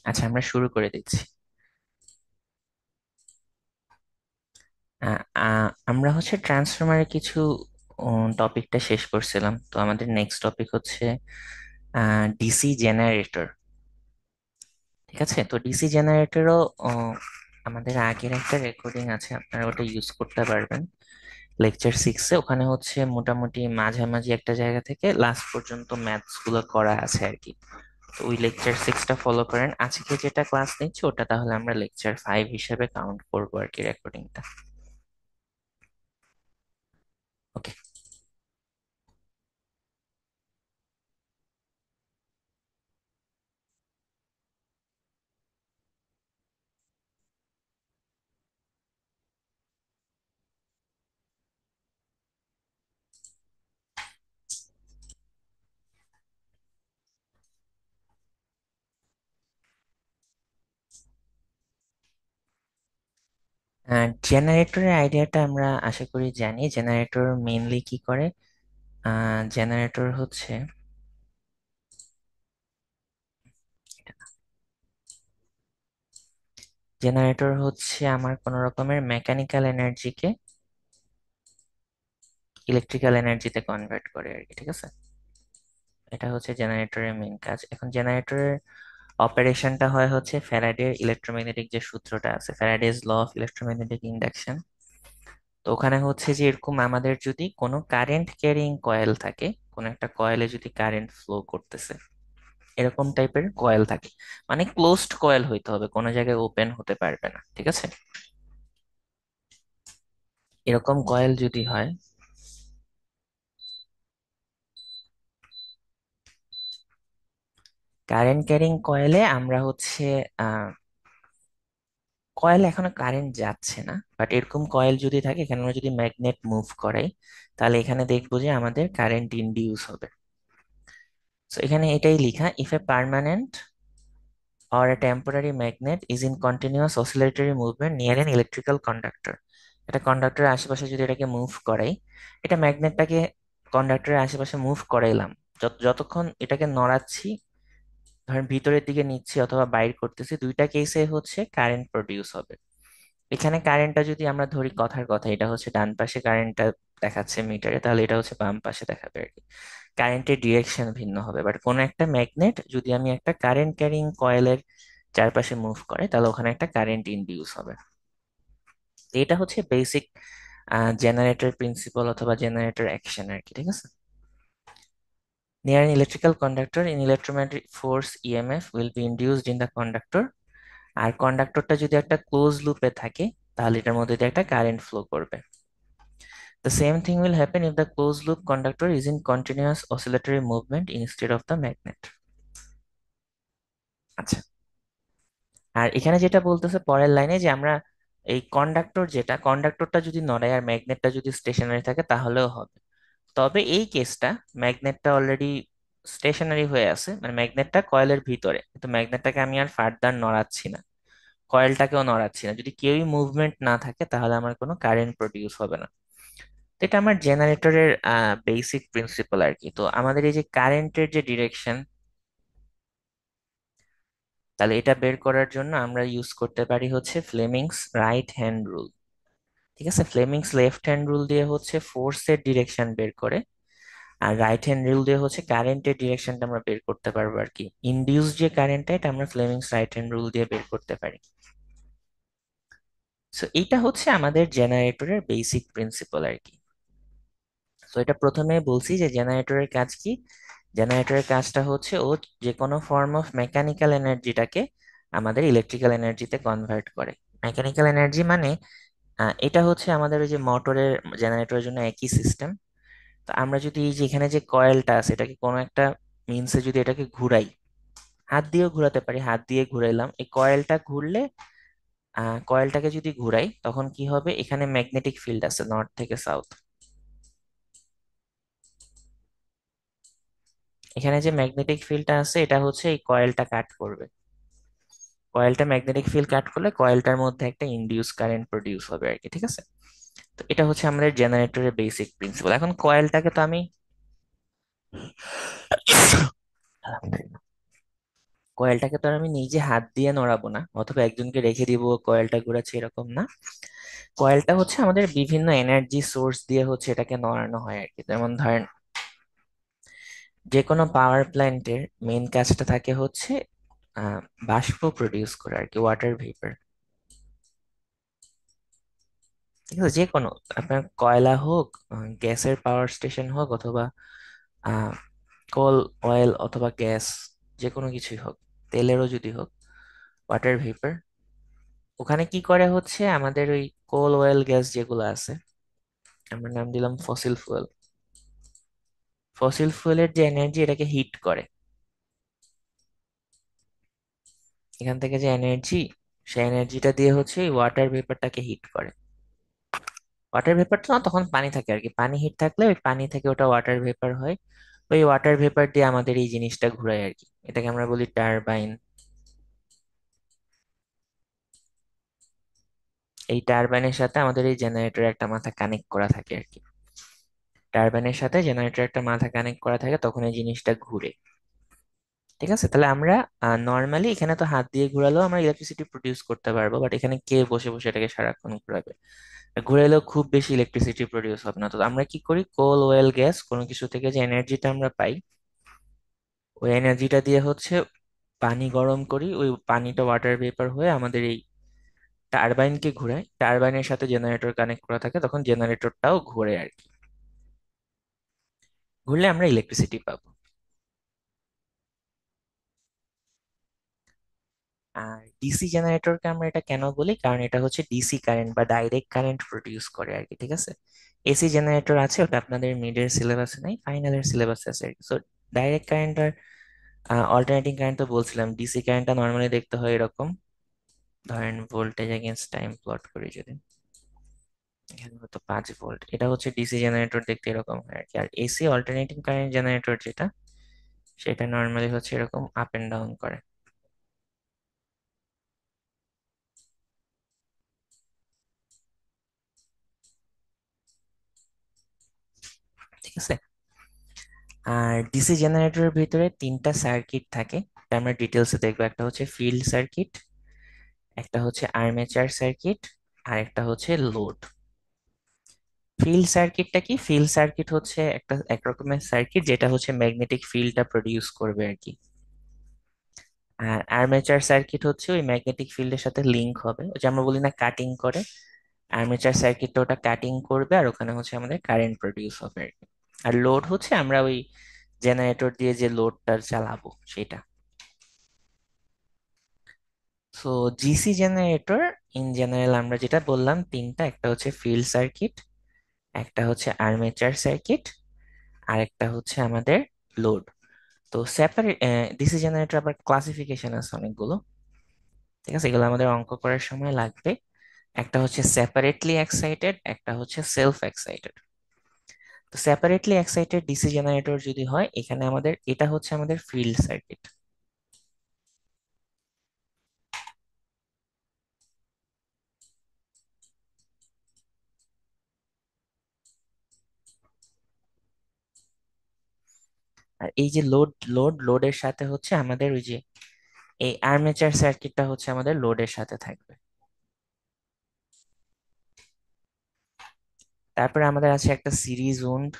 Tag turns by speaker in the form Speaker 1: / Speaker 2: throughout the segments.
Speaker 1: আচ্ছা, আমরা শুরু করে দিচ্ছি। আমরা হচ্ছে ট্রান্সফরমারের কিছু টপিকটা শেষ করছিলাম, তো আমাদের নেক্সট টপিক হচ্ছে ডিসি জেনারেটর। ঠিক আছে, তো ডিসি জেনারেটরও আমাদের আগের একটা রেকর্ডিং আছে, আপনারা ওটা ইউজ করতে পারবেন। লেকচার 6-এ ওখানে হচ্ছে মোটামুটি মাঝামাঝি একটা জায়গা থেকে লাস্ট পর্যন্ত ম্যাথস গুলো করা আছে আর কি। তো ওই লেকচার 6টা ফলো করেন। আজকে যেটা ক্লাস নিচ্ছি ওটা তাহলে আমরা লেকচার 5 হিসেবে কাউন্ট করবো আর কি, রেকর্ডিংটা। ওকে। জেনারেটরের আইডিয়াটা আমরা আশা করি জানি। জেনারেটর মেইনলি কি করে? জেনারেটর হচ্ছে জেনারেটর হচ্ছে আমার কোন রকমের মেকানিক্যাল এনার্জিকে ইলেকট্রিক্যাল এনার্জিতে কনভার্ট করে আর কি। ঠিক আছে, এটা হচ্ছে জেনারেটরের মেইন কাজ। এখন জেনারেটরের অপারেশনটা হয় হচ্ছে ফ্যারাডের ইলেকট্রোম্যাগনেটিক যে সূত্রটা আছে, ফ্যারাডেজ ল অফ ইলেকট্রোম্যাগনেটিক ইন্ডাকশন। তো ওখানে হচ্ছে যে এরকম আমাদের যদি কোনো কারেন্ট ক্যারিং কয়েল থাকে, কোনো একটা কয়েলে যদি কারেন্ট ফ্লো করতেছে, এরকম টাইপের কয়েল থাকে, মানে ক্লোজড কয়েল হইতে হবে, কোনো জায়গায় ওপেন হতে পারবে না। ঠিক আছে, এরকম কয়েল যদি হয়, কারেন্ট ক্যারিং কয়েলে আমরা হচ্ছে আহ কয়েল এখনো কারেন্ট যাচ্ছে না, বাট এরকম কয়েল যদি থাকে, এখানে আমরা যদি ম্যাগনেট মুভ করাই, তাহলে এখানে দেখবো যে আমাদের কারেন্ট ইনডিউস হবে। তো এখানে এটাই লিখা, if a permanent or a temporary magnet is in continuous oscillatory movement near an electrical conductor। এটা কন্ডাক্টরের আশেপাশে যদি এটাকে মুভ করাই, এটা ম্যাগনেটটাকে কন্ডাক্টরের আশেপাশে মুভ করাইলাম, যতক্ষণ এটাকে নড়াচ্ছি, ধরেন ভিতরের দিকে নিচ্ছি অথবা বাইর করতেছি, দুইটা কেসে হচ্ছে কারেন্ট প্রডিউস হবে। এখানে কারেন্টটা যদি আমরা ধরি, কথার কথা, এটা হচ্ছে ডান পাশে কারেন্টটা দেখাচ্ছে মিটারে, তাহলে এটা হচ্ছে বাম পাশে দেখাবে আর কি। কারেন্টের ডিরেকশন ভিন্ন হবে, বাট কোনো একটা ম্যাগনেট যদি আমি একটা কারেন্ট ক্যারিং কয়েলের চারপাশে মুভ করে, তাহলে ওখানে একটা কারেন্ট ইনডিউস হবে। তো এটা হচ্ছে বেসিক জেনারেটর প্রিন্সিপাল অথবা জেনারেটর অ্যাকশন আর কি। ঠিক আছে, near an electrical conductor in electromagnetic force EMF will be induced in the conductor। আর কন্ডাক্টরটা যদি একটা ক্লোজ লুপে থাকে, তাহলে এটার মধ্যে দিয়ে একটা কারেন্ট ফ্লো করবে। The same thing will happen if the closed loop conductor is in continuous oscillatory movement instead of the magnet। আচ্ছা, আর এখানে যেটা বলতেছে পরের লাইনে, যে আমরা এই কন্ডাক্টরটা যদি নড়ায় আর ম্যাগনেটটা যদি স্টেশনারি থাকে তাহলেও হবে। তবে এই কেসটা, ম্যাগনেটটা অলরেডি স্টেশনারি হয়ে আছে, মানে ম্যাগনেটটা কয়েলের ভিতরে, কিন্তু ম্যাগনেটটাকে আমি আর ফার্দার নড়াচ্ছি না, কয়েলটাকেও নড়াচ্ছি না, যদি কেউই মুভমেন্ট না থাকে, তাহলে আমার কোনো কারেন্ট প্রডিউস হবে না। তো এটা আমার জেনারেটরের বেসিক প্রিন্সিপাল আর কি। তো আমাদের এই যে কারেন্টের যে ডিরেকশন, তাহলে এটা বের করার জন্য আমরা ইউজ করতে পারি হচ্ছে ফ্লেমিংস রাইট হ্যান্ড রুল। ঠিক আছে, ফ্লেমিংস লেফট হ্যান্ড রুল দিয়ে হচ্ছে ফোর্সের ডিরেকশন বের করে, আর রাইট হ্যান্ড রুল দিয়ে হচ্ছে কারেন্টের ডিরেকশনটা আমরা বের করতে পারবো আর কি। ইনডিউস যে কারেন্টটা, এটা আমরা ফ্লেমিংস রাইট হ্যান্ড রুল দিয়ে বের করতে পারি। সো এইটা হচ্ছে আমাদের জেনারেটরের বেসিক প্রিন্সিপাল আর কি। তো এটা প্রথমে বলছি যে জেনারেটরের কাজ কি। জেনারেটরের কাজটা হচ্ছে ও যে কোনো ফর্ম অফ মেকানিক্যাল এনার্জিটাকে আমাদের ইলেকট্রিক্যাল এনার্জিতে কনভার্ট করে। মেকানিক্যাল এনার্জি মানে এটা হচ্ছে আমাদের ওই যে মোটরের, জেনারেটরের জন্য একই সিস্টেম। তো আমরা যদি এই যে এখানে যে কয়েলটা আছে, এটাকে কোনো একটা মিনসে যদি এটাকে ঘুরাই, হাত দিয়েও ঘোরাতে পারি, হাত দিয়ে ঘুরাইলাম, এই কয়েলটা ঘুরলে, কয়েলটাকে যদি ঘুরাই, তখন কি হবে, এখানে ম্যাগনেটিক ফিল্ড আছে নর্থ থেকে সাউথ। এখানে যে ম্যাগনেটিক ফিল্ডটা আছে, এটা হচ্ছে এই কয়েলটা কাট করবে। কয়েলটা ম্যাগনেটিক ফিল্ড কাট করলে কয়েলটার মধ্যে একটা ইনডিউস কারেন্ট প্রডিউস হবে আর কি। ঠিক আছে, তো এটা হচ্ছে আমাদের জেনারেটরের বেসিক প্রিন্সিপাল। এখন কয়েলটাকে তো আমি কয়েলটাকে তো আর আমি নিজে হাত দিয়ে নড়াবো না, অথবা একজনকে রেখে দিব কয়েলটা ঘোরাচ্ছে, এরকম না। কয়েলটা হচ্ছে আমাদের বিভিন্ন এনার্জি সোর্স দিয়ে হচ্ছে এটাকে নড়ানো হয় আর কি। যেমন ধরেন, যে কোনো পাওয়ার প্ল্যান্টের মেইন কাজটা থাকে হচ্ছে আহ বাষ্প প্রডিউস করা আর কি, ওয়াটার ভেপার। ঠিক আছে, যে কোনো আপনার কয়লা হোক, গ্যাসের পাওয়ার স্টেশন হোক, অথবা আহ কোল, অয়েল অথবা গ্যাস, যে কোনো কিছুই হোক, তেলেরও যদি হোক, ওয়াটার ভেপার। ওখানে কি করে হচ্ছে আমাদের ওই কোল, অয়েল, গ্যাস যেগুলো আছে, আমরা নাম দিলাম ফসিল ফুয়েল। ফসিল ফুয়েলের যে এনার্জি, এটাকে হিট করে। এখান থেকে যে এনার্জি, সেই এনার্জিটা দিয়ে হচ্ছে ওয়াটার ভেপারটাকে হিট করে। ওয়াটার ভেপার তো না, তখন পানি থাকে আর কি, পানি হিট থাকলে ওই পানি থেকে ওটা ওয়াটার ভেপার হয়। ওই ওয়াটার ভেপার দিয়ে আমাদের এই জিনিসটা ঘুরায় আর কি, এটাকে আমরা বলি টারবাইন। এই টারবাইনের সাথে আমাদের এই জেনারেটরের একটা মাথা কানেক্ট করা থাকে আর কি। টারবাইনের সাথে জেনারেটর একটা মাথা কানেক্ট করা থাকে, তখন এই জিনিসটা ঘুরে। ঠিক আছে, তাহলে আমরা নর্মালি এখানে তো হাত দিয়ে ঘোরালেও আমরা ইলেকট্রিসিটি প্রডিউস করতে পারবো, বাট এখানে কে বসে বসে এটাকে সারাক্ষণ ঘোরাবে? ঘুরাইলেও খুব বেশি ইলেকট্রিসিটি প্রডিউস হবে না। তো আমরা কি করি, কোল, ওয়েল, গ্যাস, কোনো কিছু থেকে যে এনার্জিটা আমরা পাই, ওই এনার্জিটা দিয়ে হচ্ছে পানি গরম করি, ওই পানিটা ওয়াটার ভেপার হয়ে আমাদের এই টারবাইনকে ঘুরায়। টারবাইনের সাথে জেনারেটর কানেক্ট করা থাকে, তখন জেনারেটরটাও ঘুরে আর কি। ঘুরলে আমরা ইলেকট্রিসিটি পাবো। আর ডিসি জেনারেটরকে আমরা এটা কেন বলি, কারণ এটা হচ্ছে ডিসি কারেন্ট বা ডাইরেক্ট কারেন্ট প্রডিউস করে আর কি। ঠিক আছে, এসি জেনারেটর আছে, ওটা আপনাদের মিডের সিলেবাসে নাই, ফাইনালের সিলেবাসে আছে আর কি। সো ডাইরেক্ট কারেন্ট আর অল্টারনেটিং কারেন্ট তো বলছিলাম। ডিসি কারেন্টটা নর্মালি দেখতে হয় এরকম, ধরেন ভোল্টেজ এগেনস্ট টাইম প্লট করি যদি, এখানে হয়তো 5 ভোল্ট, এটা হচ্ছে ডিসি জেনারেটর দেখতে এরকম হয় আর কি। আর এসি অল্টারনেটিং কারেন্ট জেনারেটর যেটা, সেটা নর্মালি হচ্ছে এরকম আপ এন্ড ডাউন করে। ঠিক আছে, আর ডিসি জেনারেটরের ভিতরে 3টা সার্কিট থাকে, এটা আমরা ডিটেলসে দেখবো। একটা হচ্ছে ফিল্ড সার্কিট, একটা হচ্ছে আর্মেচার সার্কিট, আর একটা হচ্ছে লোড। ফিল্ড সার্কিটটা কি? ফিল্ড সার্কিট হচ্ছে একটা এক রকমের সার্কিট যেটা হচ্ছে ম্যাগনেটিক ফিল্ডটা প্রডিউস করবে আর কি। আর আর্মেচার সার্কিট হচ্ছে ওই ম্যাগনেটিক ফিল্ডের সাথে লিংক হবে, ওই যে আমরা বলি না কাটিং করে, আর্মেচার সার্কিটটা ওটা কাটিং করবে, আর ওখানে হচ্ছে আমাদের কারেন্ট প্রডিউস হবে আর কি। আর লোড হচ্ছে আমরা ওই জেনারেটর দিয়ে যে লোডটা চালাবো সেটা। So GC generator in general আমরা যেটা বললাম তিনটা, একটা হচ্ছে ফিল্ড সার্কিট, একটা হচ্ছে আর্মেচার সার্কিট, আর একটা হচ্ছে আমাদের লোড। তো সেপারেট ডিসি জেনারেটর আবার ক্লাসিফিকেশন আছে অনেকগুলো। ঠিক আছে, এগুলো আমাদের অঙ্ক করার সময় লাগবে। একটা হচ্ছে সেপারেটলি এক্সাইটেড, একটা হচ্ছে সেলফ এক্সাইটেড। তো সেপারেটলি এক্সাইটেড ডিসি জেনারেটর যদি হয়, এখানে আমাদের এটা হচ্ছে আমাদের ফিল্ড সার্কিট। আর এই যে লোডের সাথে হচ্ছে আমাদের ওই যে এই আর্মেচার সার্কিটটা হচ্ছে আমাদের লোডের সাথে থাকবে। তারপরে আমাদের আছে একটা সিরিজ উন্ড।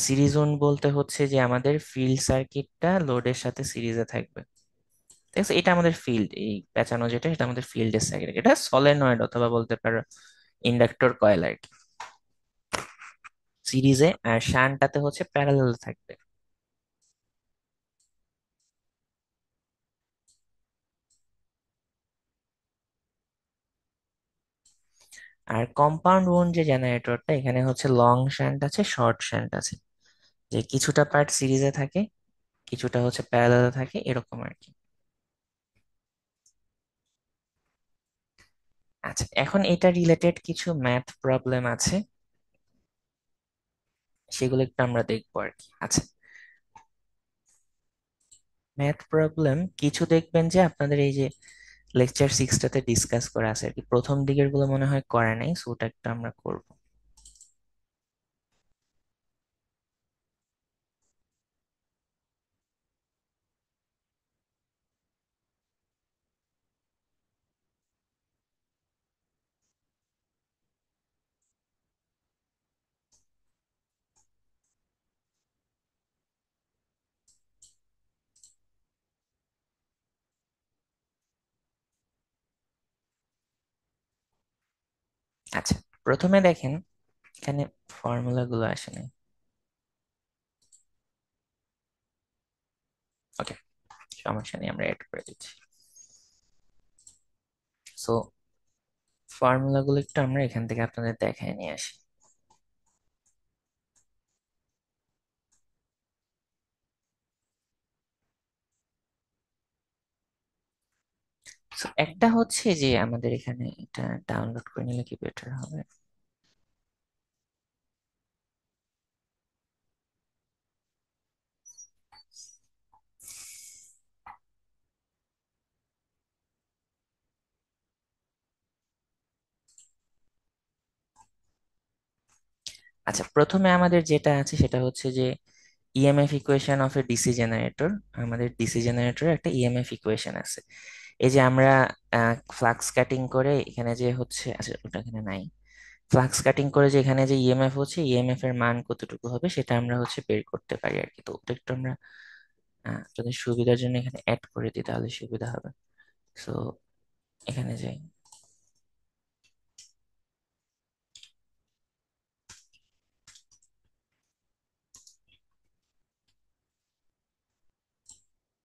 Speaker 1: সিরিজ উন্ড বলতে হচ্ছে যে আমাদের ফিল্ড সার্কিটটা লোডের সাথে সিরিজে থাকবে। ঠিক আছে, এটা আমাদের ফিল্ড, এই পেঁচানো যেটা, এটা আমাদের ফিল্ডের সার্কিট, এটা সলেনয়েড অথবা বলতে পারো ইন্ডাক্টর কয়েল আর কি, সিরিজে। আর শান্টটাতে হচ্ছে প্যারালাল থাকবে। আর কম্পাউন্ড উন্ড যে জেনারেটরটা, এখানে হচ্ছে লং শান্ট আছে, শর্ট শান্ট আছে, যে কিছুটা পার্ট সিরিজে থাকে, কিছুটা হচ্ছে প্যারালাল থাকে, এরকম আর কি। আচ্ছা, এখন এটা রিলেটেড কিছু ম্যাথ প্রবলেম আছে, সেগুলো একটু আমরা দেখবো আর কি। আচ্ছা, ম্যাথ প্রবলেম কিছু দেখবেন যে আপনাদের এই যে লেকচার 6টাতে ডিসকাস করা আছে আর কি, প্রথম দিকের গুলো মনে হয় করা নাই, সো ওটা একটু আমরা করব। আচ্ছা, প্রথমে দেখেন এখানে ফর্মুলা গুলো আসে নাই। ওকে, সমস্যা নেই, আমরা অ্যাড করে দিচ্ছি। সো ফর্মুলা গুলো একটু আমরা এখান থেকে আপনাদের দেখায় নিয়ে আসি। So, একটা হচ্ছে যে আমাদের এখানে এটা ডাউনলোড করে নিলে কি বেটার হবে। আচ্ছা, প্রথমে আমাদের যেটা আছে সেটা হচ্ছে যে EMF equation of A DC generator. আমাদের ডিসি জেনারেটরে একটা ইএমএফ ইকুয়েশন আছে। এই যে আমরা ফ্লাক্স কাটিং করে এখানে যে হচ্ছে, আচ্ছা ওটা এখানে নাই। ফ্লাক্স কাটিং করে যে এখানে যে ইএমএফ হচ্ছে, ইএমএফ এর মান কতটুকু হবে সেটা আমরা হচ্ছে বের করতে পারি আর কি। তো ওটা একটু আমরা যদি সুবিধার জন্য এখানে অ্যাড করে দিই তাহলে সুবিধা হবে। সো এখানে যাই।